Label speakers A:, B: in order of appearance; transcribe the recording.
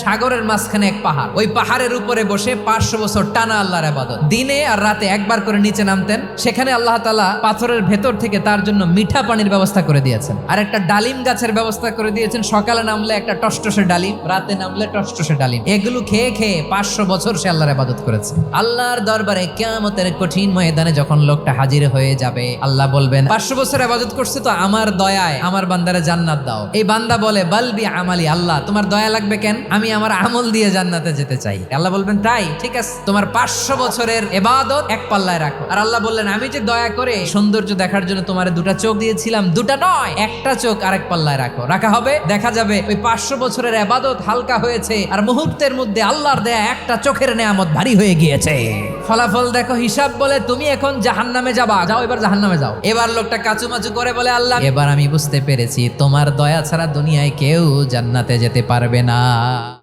A: সাগরের মাঝখানে এক পাহাড়, ওই পাহাড়ের উপরে বসে 500 বছর টানা আল্লাহর ইবাদত। দিনে আর রাতে একবার করে নিচে নামতেন। সেখানে আল্লাহ তাআলা পাথরের ভেতর থেকে তার জন্য মিঠা পানির ব্যবস্থা করে দিয়েছেন, আর একটা ডালিম গাছের ব্যবস্থা করে দিয়েছেন। সকালে নামলে একটা টসটসে ডালিম, রাতে নামলে টসটসে ডালিম। এগুলো খেয়ে খেয়ে 500 বছর সে আল্লাহর ইবাদত করেছে। আল্লাহর দরবারে কিয়ামতের কঠিন ময়দানে যখন লোকটা হাজির হয়ে যাবে, আল্লাহ বলবেন 500 বছর ইবাদত করছে তো আমার দয়ায় আমার বান্দারে জান্নাত দাও। এই বান্দা বলে বালবি আমালি, আল্লাহ তোমার দয়া লাগবে কেন? আমি আমার আমল দিয়ে জান্নাতে যেতে চাই। আল্লাহ বলবেন তাই ঠিক আছে, তোমার 500 বছরের ইবাদত এক পাল্লায় রাখো। আর আল্লাহ বললেন আমি যে দয়া করে সৌন্দর্য দেখার জন্য তোমার দুটা চোখ দিয়েছিলাম, দুটা নয় একটা চোখ আরেক পাল্লায় রাখো। রাখা হবে, দেখা যাবে ওই 500 বছরের ইবাদত হালকা হয়েছে, আর মুহূর্তের মধ্যে আল্লাহর দেয়া একটা চোখের নেয়ামত ভারী হয়ে গিয়েছে। ফলাফল দেখো, হিসাব বলে তুমি এখন জাহান্নামে যাবা, যাও এবার জাহান্নামে যাও। এবার লোকটা কাচুমাচু করে বলে আল্লাহ এবার আমি বুঝতে পেরেছি তোমার দয়া ছাড়া দুনিয়ায় কেউ জান্নাতে যেতে পারবে না।